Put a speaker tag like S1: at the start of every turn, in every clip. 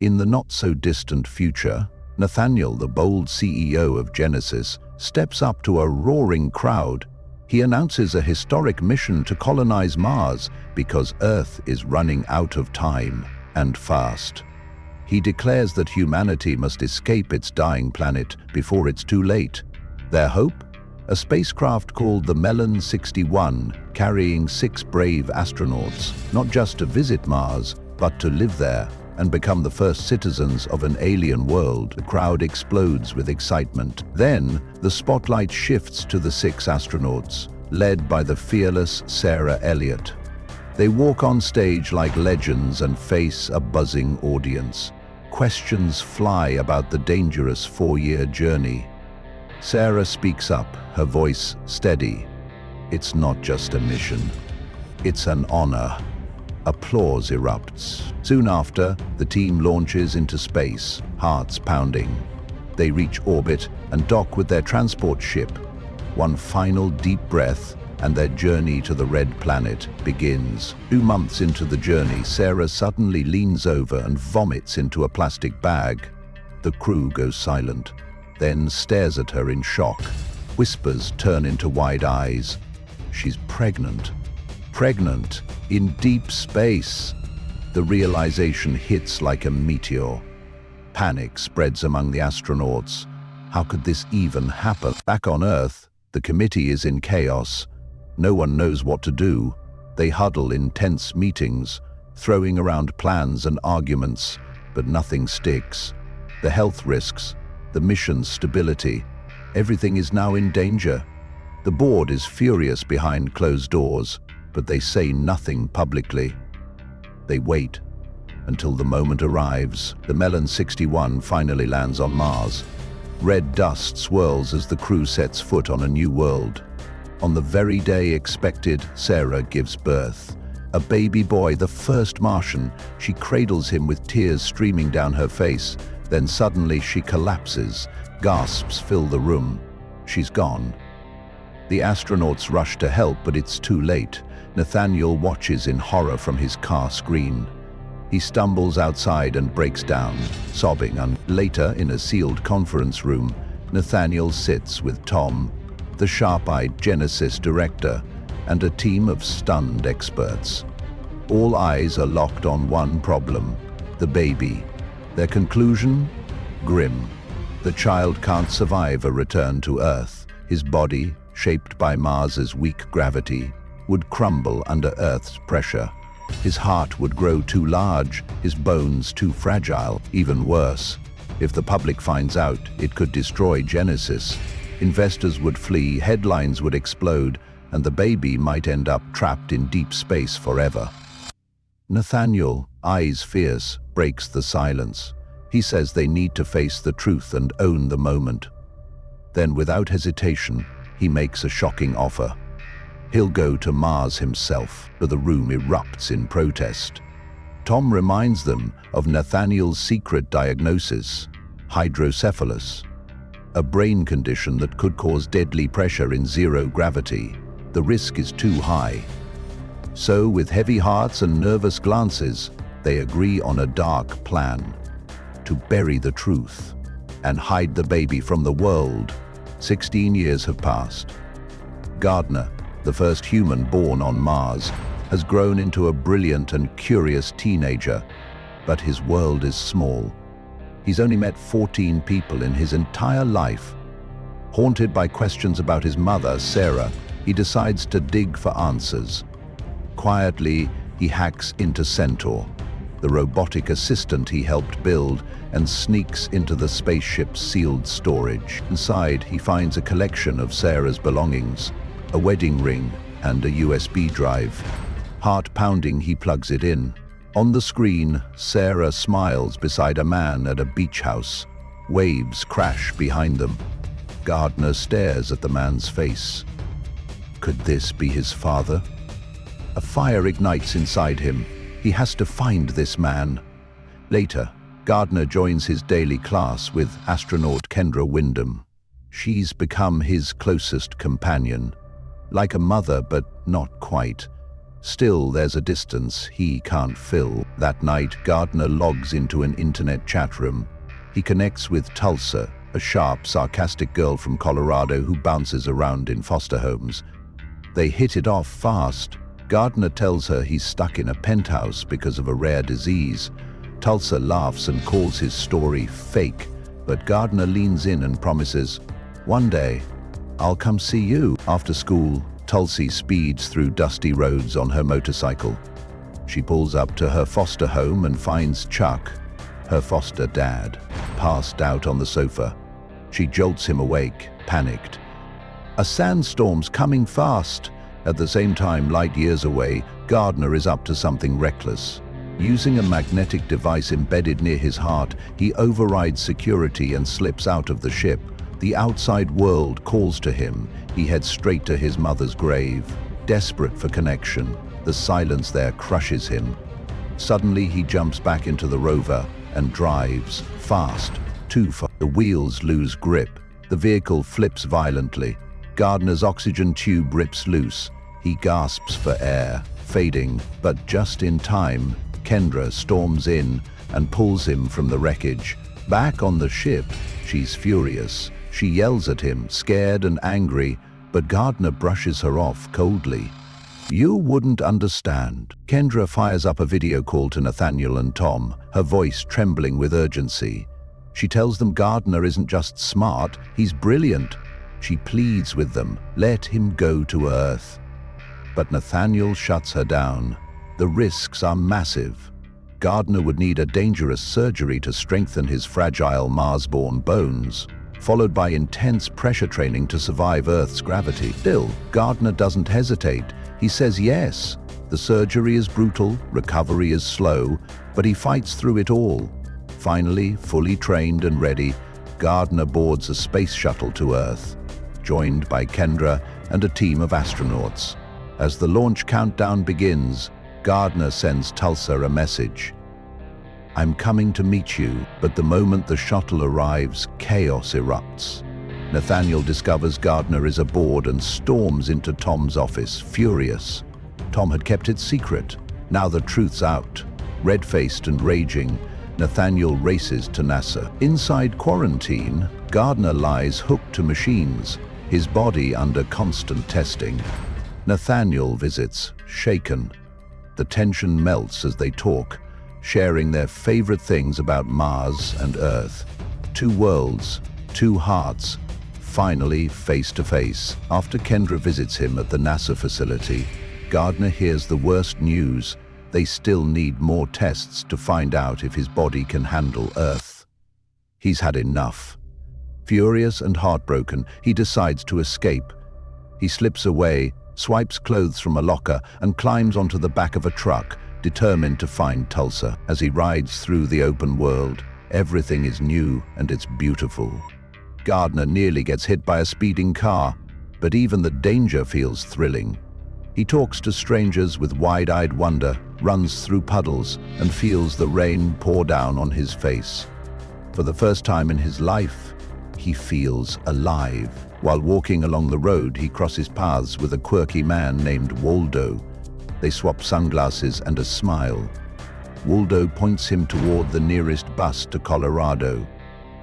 S1: In the not-so-distant future, Nathaniel, the bold CEO of Genesis, steps up to a roaring crowd. He announces a historic mission to colonize Mars because Earth is running out of time, and fast. He declares that humanity must escape its dying planet before it's too late. Their hope? A spacecraft called the Melon 61, carrying 6 brave astronauts, not just to visit Mars, but to live there and become the first citizens of an alien world. The crowd explodes with excitement. Then, the spotlight shifts to the 6 astronauts, led by the fearless Sarah Elliott. They walk on stage like legends and face a buzzing audience. Questions fly about the dangerous 4-year journey. Sarah speaks up, her voice steady. It's not just a mission. It's an honor. Applause erupts. Soon after, the team launches into space, hearts pounding. They reach orbit and dock with their transport ship. One final deep breath, and their journey to the Red Planet begins. 2 months into the journey, Sarah suddenly leans over and vomits into a plastic bag. The crew goes silent, then stares at her in shock. Whispers turn into wide eyes. She's pregnant. Pregnant in deep space. The realization hits like a meteor. Panic spreads among the astronauts. How could this even happen? Back on Earth, the committee is in chaos. No one knows what to do. They huddle in tense meetings, throwing around plans and arguments, but nothing sticks. The health risks, the mission's stability, everything is now in danger. The board is furious behind closed doors, but they say nothing publicly. They wait until the moment arrives. The Melon 61 finally lands on Mars. Red dust swirls as the crew sets foot on a new world. On the very day expected, Sarah gives birth. A baby boy, the first Martian. She cradles him with tears streaming down her face. Then suddenly she collapses. Gasps fill the room. She's gone. The astronauts rush to help, but it's too late. Nathaniel watches in horror from his car screen. He stumbles outside and breaks down, sobbing. Later, in a sealed conference room, Nathaniel sits with Tom, the sharp-eyed Genesis director, and a team of stunned experts. All eyes are locked on one problem: the baby. Their conclusion? Grim. The child can't survive a return to Earth. His body, shaped by Mars's weak gravity, would crumble under Earth's pressure. His heart would grow too large, his bones too fragile. Even worse, if the public finds out, it could destroy Genesis. Investors would flee, headlines would explode, and the baby might end up trapped in deep space forever. Nathaniel, eyes fierce, breaks the silence. He says they need to face the truth and own the moment. Then, without hesitation, he makes a shocking offer. He'll go to Mars himself, but the room erupts in protest. Tom reminds them of Nathaniel's secret diagnosis: hydrocephalus, a brain condition that could cause deadly pressure in zero gravity. The risk is too high. So, with heavy hearts and nervous glances, they agree on a dark plan: to bury the truth and hide the baby from the world. 16 years have passed. Gardner, the first human born on Mars, has grown into a brilliant and curious teenager, but his world is small. He's only met 14 people in his entire life. Haunted by questions about his mother, Sarah, he decides to dig for answers. Quietly, he hacks into Centaur, the robotic assistant he helped build, and sneaks into the spaceship's sealed storage. Inside, he finds a collection of Sarah's belongings: a wedding ring and a USB drive. Heart-pounding, he plugs it in. On the screen, Sarah smiles beside a man at a beach house. Waves crash behind them. Gardner stares at the man's face. Could this be his father? A fire ignites inside him. He has to find this man. Later, Gardner joins his daily class with astronaut Kendra Wyndham. She's become his closest companion. Like a mother, but not quite. Still, there's a distance he can't fill. That night, Gardner logs into an internet chat room. He connects with Tulsa, a sharp, sarcastic girl from Colorado who bounces around in foster homes. They hit it off fast. Gardner tells her he's stuck in a penthouse because of a rare disease. Tulsa laughs and calls his story fake, but Gardner leans in and promises, "One day, I'll come see you." After school, Tulsi speeds through dusty roads on her motorcycle. She pulls up to her foster home and finds Chuck, her foster dad, passed out on the sofa. She jolts him awake, panicked. A sandstorm's coming fast. At the same time, light years away, Gardner is up to something reckless. Using a magnetic device embedded near his heart, he overrides security and slips out of the ship. The outside world calls to him. He heads straight to his mother's grave. Desperate for connection, the silence there crushes him. Suddenly, he jumps back into the rover and drives fast, too fast. The wheels lose grip. The vehicle flips violently. Gardner's oxygen tube rips loose. He gasps for air, fading, but just in time, Kendra storms in and pulls him from the wreckage. Back on the ship, she's furious. She yells at him, scared and angry, but Gardner brushes her off coldly. "You wouldn't understand." Kendra fires up a video call to Nathaniel and Tom, her voice trembling with urgency. She tells them Gardner isn't just smart, he's brilliant. She pleads with them, let him go to Earth. But Nathaniel shuts her down. The risks are massive. Gardner would need a dangerous surgery to strengthen his fragile Mars-born bones, followed by intense pressure training to survive Earth's gravity. Still, Gardner doesn't hesitate. He says yes. The surgery is brutal, recovery is slow, but he fights through it all. Finally, fully trained and ready, Gardner boards a space shuttle to Earth, joined by Kendra and a team of astronauts. As the launch countdown begins, Gardner sends Tulsa a message. "I'm coming to meet you," but the moment the shuttle arrives, chaos erupts. Nathaniel discovers Gardner is aboard and storms into Tom's office, furious. Tom had kept it secret. Now the truth's out. Red-faced and raging, Nathaniel races to NASA. Inside quarantine, Gardner lies hooked to machines, his body under constant testing. Nathaniel visits, shaken. The tension melts as they talk, sharing their favorite things about Mars and Earth. Two worlds, two hearts, finally face to face. After Kendra visits him at the NASA facility, Gardner hears the worst news. They still need more tests to find out if his body can handle Earth. He's had enough. Furious and heartbroken, he decides to escape. He slips away, swipes clothes from a locker, and climbs onto the back of a truck, determined to find Tulsa. As he rides through the open world, everything is new and it's beautiful. Gardner nearly gets hit by a speeding car, but even the danger feels thrilling. He talks to strangers with wide-eyed wonder, runs through puddles, and feels the rain pour down on his face. For the first time in his life, he feels alive. While walking along the road, he crosses paths with a quirky man named Waldo. They swap sunglasses and a smile. Waldo points him toward the nearest bus to Colorado.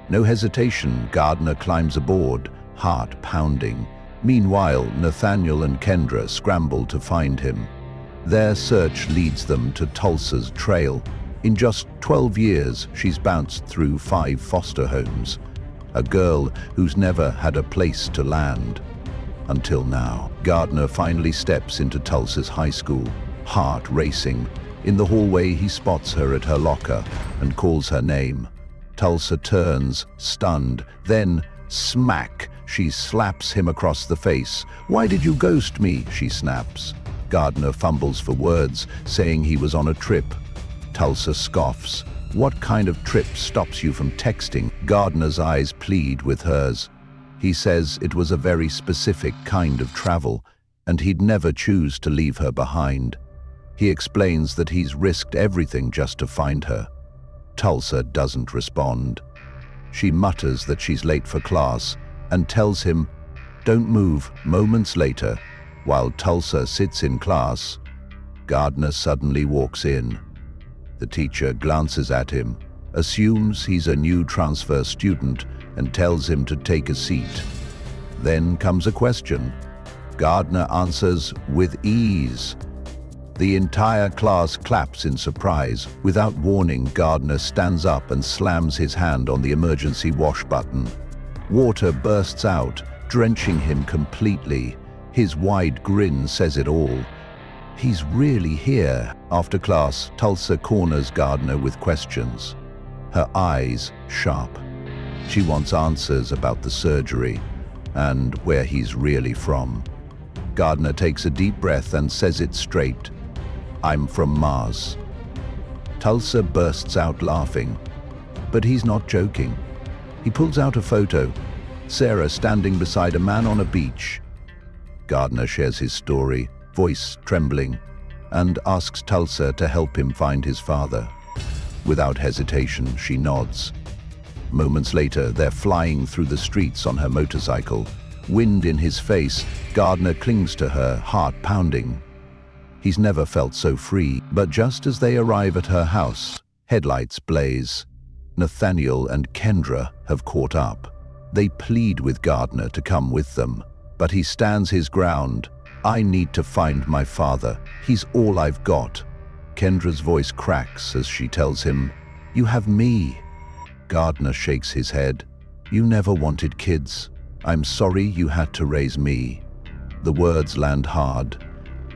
S1: No hesitation, Gardner climbs aboard, heart pounding. Meanwhile, Nathaniel and Kendra scramble to find him. Their search leads them to Tulsa's trail. In just 12 years, she's bounced through 5 foster homes. A girl who's never had a place to land. Until now. Gardner finally steps into Tulsa's high school, heart racing. In the hallway, he spots her at her locker and calls her name. Tulsa turns, stunned. Then, smack, she slaps him across the face. "Why did you ghost me?" she snaps. Gardner fumbles for words, saying he was on a trip. Tulsa scoffs. "What kind of trip stops you from texting?" Gardner's eyes plead with hers. He says it was a very specific kind of travel, and he'd never choose to leave her behind. He explains that he's risked everything just to find her. Tulsa doesn't respond. She mutters that she's late for class and tells him, "Don't move." Moments later, while Tulsa sits in class, Gardner suddenly walks in. The teacher glances at him, assumes he's a new transfer student, and tells him to take a seat. Then comes a question. Gardner answers with ease. The entire class claps in surprise. Without warning, Gardner stands up and slams his hand on the emergency wash button. Water bursts out, drenching him completely. His wide grin says it all. He's really here. After class, Tulsa corners Gardner with questions. Her eyes sharp. She wants answers about the surgery and where he's really from. Gardner takes a deep breath and says it straight. I'm from Mars. Tulsa bursts out laughing, but he's not joking. He pulls out a photo, Sarah standing beside a man on a beach. Gardner shares his story, voice trembling, and asks Tulsa to help him find his father. Without hesitation, she nods. Moments later, they're flying through the streets on her motorcycle. Wind in his face, Gardner clings to her, heart pounding. He's never felt so free, but just as they arrive at her house, headlights blaze. Nathaniel and Kendra have caught up. They plead with Gardner to come with them, but he stands his ground. I need to find my father. He's all I've got. Kendra's voice cracks as she tells him, You have me. Gardner shakes his head. You never wanted kids. I'm sorry you had to raise me. The words land hard.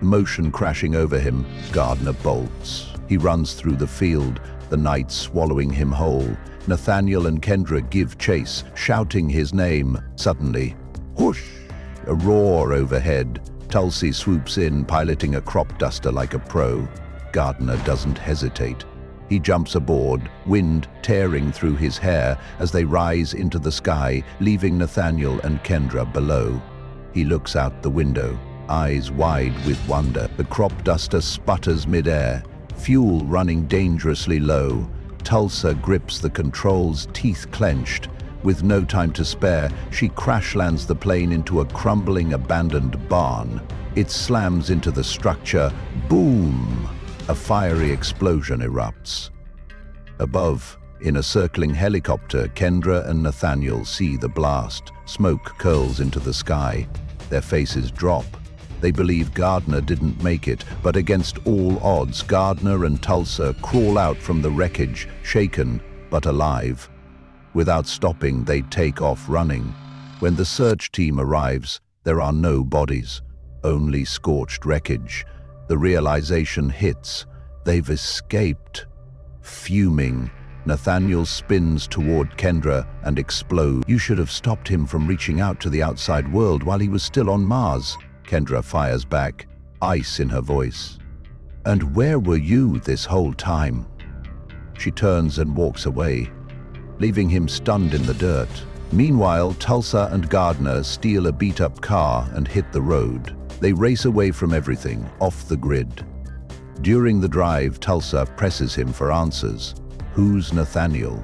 S1: Emotion crashing over him, Gardner bolts. He runs through the field, the night swallowing him whole. Nathaniel and Kendra give chase, shouting his name. Suddenly, whoosh! A roar overhead. Tulsi swoops in, piloting a crop duster like a pro. Gardner doesn't hesitate. He jumps aboard, wind tearing through his hair as they rise into the sky, leaving Nathaniel and Kendra below. He looks out the window, eyes wide with wonder. The crop duster sputters midair, fuel running dangerously low. Tulsa grips the controls, teeth clenched. With no time to spare, she crash lands the plane into a crumbling, abandoned barn. It slams into the structure. Boom! A fiery explosion erupts. Above, in a circling helicopter, Kendra and Nathaniel see the blast. Smoke curls into the sky. Their faces drop. They believe Gardner didn't make it, but against all odds, Gardner and Tulsa crawl out from the wreckage, shaken but alive. Without stopping, they take off running. When the search team arrives, there are no bodies, only scorched wreckage. The realization hits. They've escaped. Fuming, Nathaniel spins toward Kendra and explodes. You should have stopped him from reaching out to the outside world while he was still on Mars. Kendra fires back, ice in her voice. And where were you this whole time? She turns and walks away, leaving him stunned in the dirt. Meanwhile, Tulsa and Gardner steal a beat-up car and hit the road. They race away from everything, off the grid. During the drive, Tulsa presses him for answers. Who's Nathaniel?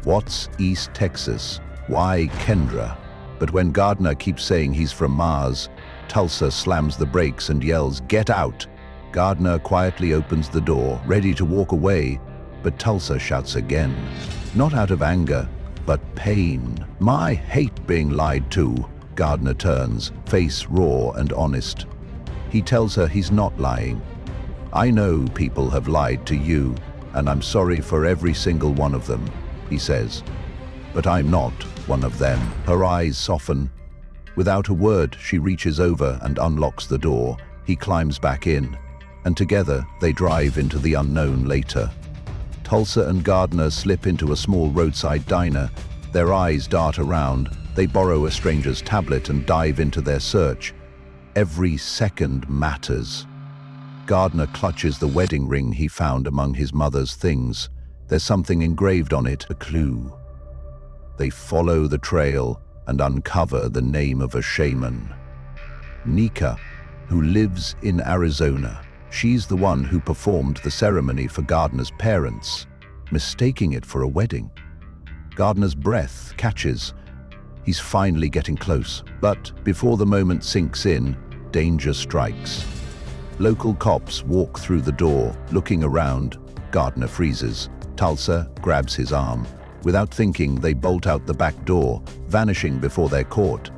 S1: What's East Texas? Why Kendra? But when Gardner keeps saying he's from Mars, Tulsa slams the brakes and yells, "Get out!" Gardner quietly opens the door, ready to walk away, but Tulsa shouts again. Not out of anger, but pain. "I hate being lied to." Gardner turns, face raw and honest. He tells her he's not lying. "I know people have lied to you, and I'm sorry for every single one of them," he says. "But I'm not one of them." Her eyes soften. Without a word, she reaches over and unlocks the door. He climbs back in, and together they drive into the unknown later. Tulsa and Gardner slip into a small roadside diner. Their eyes dart around. They borrow a stranger's tablet and dive into their search. Every second matters. Gardner clutches the wedding ring he found among his mother's things. There's something engraved on it, a clue. They follow the trail and uncover the name of a shaman. Nika, who lives in Arizona. She's the one who performed the ceremony for Gardner's parents, mistaking it for a wedding. Gardner's breath catches. He's finally getting close, but before the moment sinks in, danger strikes. Local cops walk through the door, looking around. Gardner freezes. Tulsa grabs his arm. Without thinking, they bolt out the back door, vanishing before they're caught.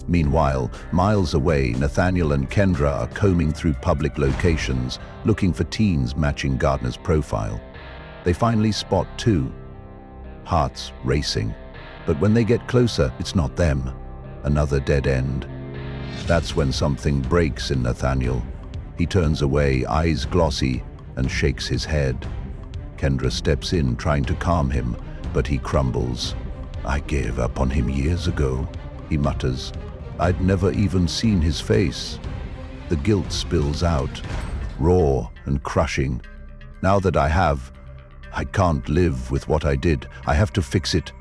S1: Meanwhile, miles away, Nathaniel and Kendra are combing through public locations, looking for teens matching Gardner's profile. They finally spot two. Hearts racing. But when they get closer, it's not them. Another dead end. That's when something breaks in Nathaniel. He turns away, eyes glossy, and shakes his head. Kendra steps in, trying to calm him, but he crumbles. "I gave up on him years ago," he mutters. "I'd never even seen his face." The guilt spills out, raw and crushing. "Now that I can't live with what I did. I have to fix it.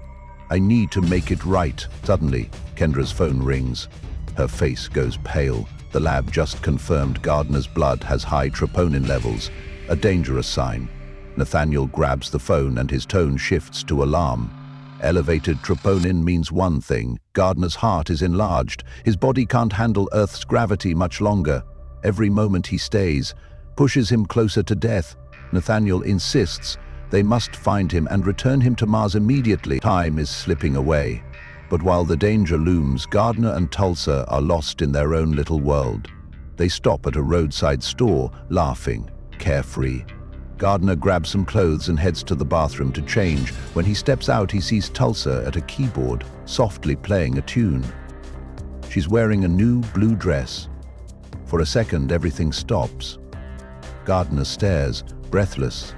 S1: I need to make it right." Suddenly, Kendra's phone rings. Her face goes pale. The lab just confirmed Gardner's blood has high troponin levels, a dangerous sign. Nathaniel grabs the phone and his tone shifts to alarm. Elevated troponin means one thing: Gardner's heart is enlarged. His body can't handle Earth's gravity much longer. Every moment he stays pushes him closer to death. Nathaniel insists they must find him and return him to Mars immediately. Time is slipping away. But while the danger looms, Gardner and Tulsa are lost in their own little world. They stop at a roadside store, laughing, carefree. Gardner grabs some clothes and heads to the bathroom to change. When he steps out, he sees Tulsa at a keyboard, softly playing a tune. She's wearing a new blue dress. For a second, everything stops. Gardner stares, breathless.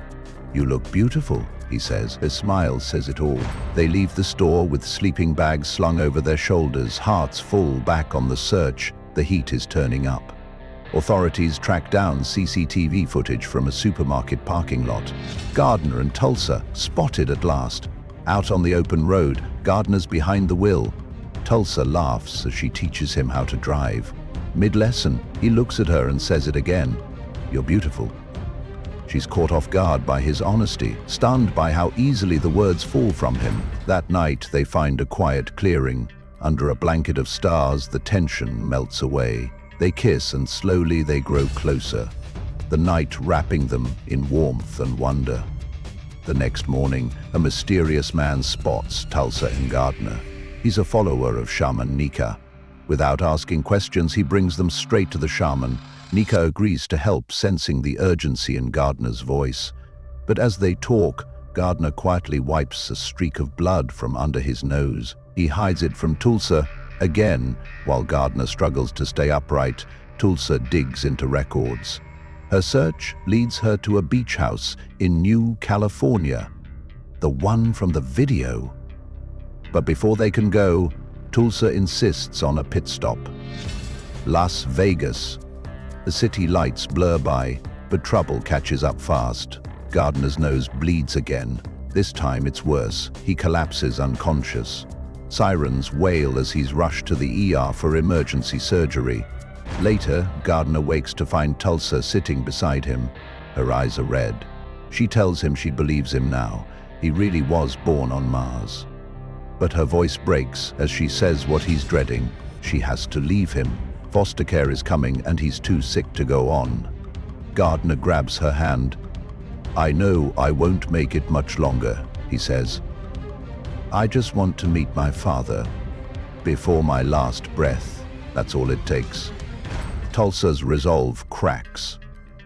S1: "You look beautiful," he says. His smile says it all. They leave the store with sleeping bags slung over their shoulders, hearts full, back on the search. The heat is turning up. Authorities track down CCTV footage from a supermarket parking lot. Gardner and Tulsa spotted at last. Out on the open road, Gardner's behind the wheel. Tulsa laughs as she teaches him how to drive. Mid-lesson, he looks at her and says it again. "You're beautiful." She's caught off guard by his honesty, stunned by how easily the words fall from him. That night, they find a quiet clearing. Under a blanket of stars, the tension melts away. They kiss and slowly they grow closer, the night wrapping them in warmth and wonder. The next morning, a mysterious man spots Tulsa and Gardner. He's a follower of Shaman Nika. Without asking questions, he brings them straight to the shaman. Nika agrees to help, sensing the urgency in Gardner's voice. But as they talk, Gardner quietly wipes a streak of blood from under his nose. He hides it from Tulsa. Again, while Gardner struggles to stay upright, Tulsa digs into records. Her search leads her to a beach house in New California, the one from the video. But before they can go, Tulsa insists on a pit stop. Las Vegas. The city lights blur by, but trouble catches up fast. Gardner's nose bleeds again. This time it's worse. He collapses unconscious. Sirens wail as he's rushed to the ER for emergency surgery. Later, Gardner wakes to find Tulsa sitting beside him. Her eyes are red. She tells him she believes him now. He really was born on Mars. But her voice breaks as she says what he's dreading. She has to leave him. Foster care is coming and he's too sick to go on. Gardner grabs her hand. "I know I won't make it much longer," he says. "I just want to meet my father before my last breath. That's all it takes." Tulsa's resolve cracks.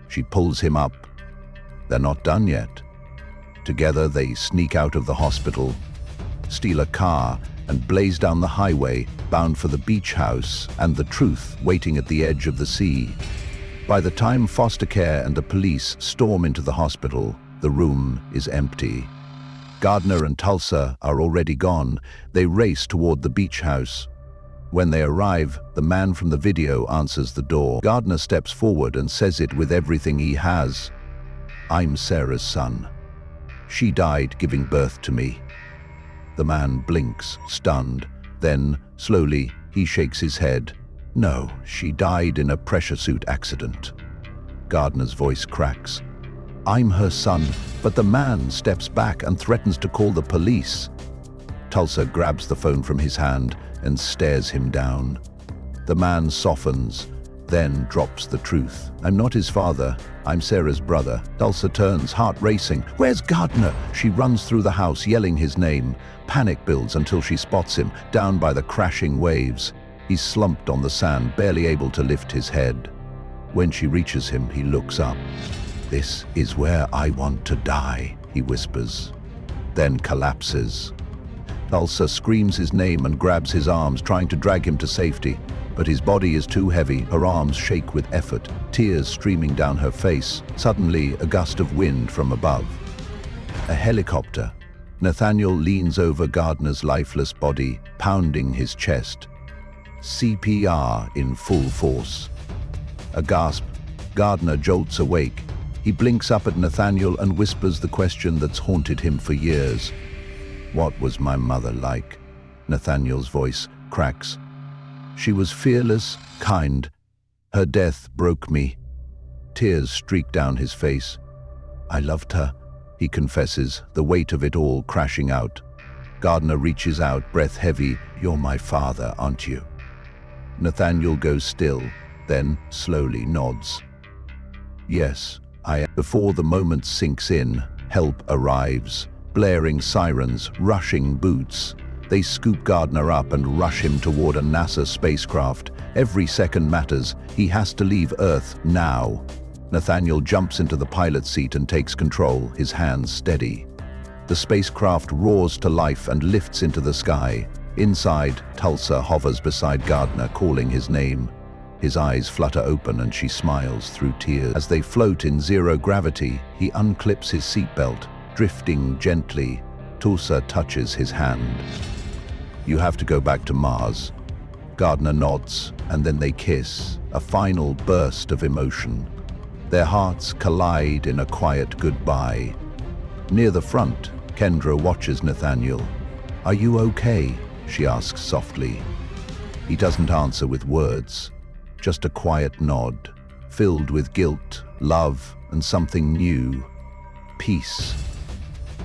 S1: She pulls him up. They're not done yet. Together they sneak out of the hospital, steal a car, and blaze down the highway, bound for the beach house and the truth waiting at the edge of the sea. By the time foster care and the police storm into the hospital, the room is empty. Gardner and Tulsa are already gone. They race toward the beach house. When they arrive, the man from the video answers the door. Gardner steps forward and says it with everything he has. "I'm Sarah's son. She died giving birth to me." The man blinks, stunned. Then, slowly, he shakes his head. "No, she died in a pressure suit accident." Gardner's voice cracks. "I'm her son," but the man steps back and threatens to call the police. Tulsa grabs the phone from his hand and stares him down. The man softens, then drops the truth. I'm not his father. I'm Sarah's brother. Tulsa turns, heart racing. Where's Gardner? She runs through the house, yelling his name. Panic builds until she spots him, down by the crashing waves. He's slumped on the sand, barely able to lift his head. When she reaches him, he looks up. "This is where I want to die," he whispers, then collapses. Tulsa screams his name and grabs his arms, trying to drag him to safety. But his body is too heavy, her arms shake with effort, tears streaming down her face. Suddenly, a gust of wind from above. A helicopter. Nathaniel leans over Gardner's lifeless body, pounding his chest. CPR in full force. A gasp. Gardner jolts awake. He blinks up at Nathaniel and whispers the question that's haunted him for years. "What was my mother like?" Nathaniel's voice cracks. "She was fearless, kind. Her death broke me." Tears streak down his face. "I loved her," he confesses, the weight of it all crashing out. Gardner reaches out, breath heavy. "You're my father, aren't you?" Nathaniel goes still, then slowly nods. "Yes, I am." Before the moment sinks in, help arrives. Blaring sirens, rushing boots. They scoop Gardner up and rush him toward a NASA spacecraft. Every second matters. He has to leave Earth now. Nathaniel jumps into the pilot's seat and takes control, his hands steady. The spacecraft roars to life and lifts into the sky. Inside, Tulsa hovers beside Gardner, calling his name. His eyes flutter open and she smiles through tears. As they float in zero gravity, he unclips his seatbelt, drifting gently. Tulsa touches his hand. "You have to go back to Mars." Gardner nods, and then they kiss, a final burst of emotion. Their hearts collide in a quiet goodbye. Near the front, Kendra watches Nathaniel. "Are you okay?" she asks softly. He doesn't answer with words, just a quiet nod, filled with guilt, love, and something new. Peace.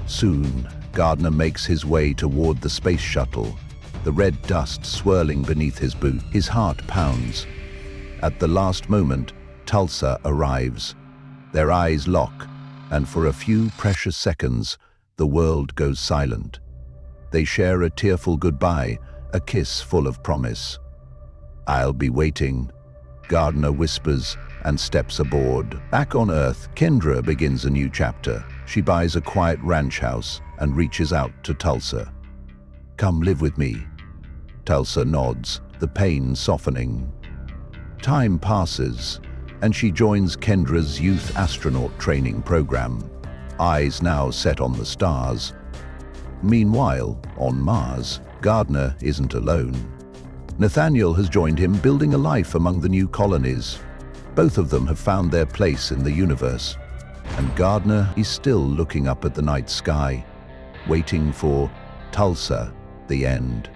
S1: Soon, Gardner makes his way toward the space shuttle, the red dust swirling beneath his boot. His heart pounds. At the last moment, Tulsa arrives. Their eyes lock, and for a few precious seconds, the world goes silent. They share a tearful goodbye, a kiss full of promise. "I'll be waiting," Gardner whispers and steps aboard. Back on Earth, Kendra begins a new chapter. She buys a quiet ranch house and reaches out to Tulsa. "Come live with me." Tulsa nods, the pain softening. Time passes, and she joins Kendra's youth astronaut training program, eyes now set on the stars. Meanwhile, on Mars, Gardner isn't alone. Nathaniel has joined him, building a life among the new colonies. Both of them have found their place in the universe, and Gardner is still looking up at the night sky, waiting for Tulsa, the end.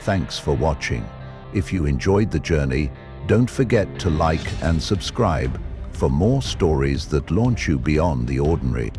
S1: Thanks for watching. If you enjoyed the journey, don't forget to like and subscribe for more stories that launch you beyond the ordinary.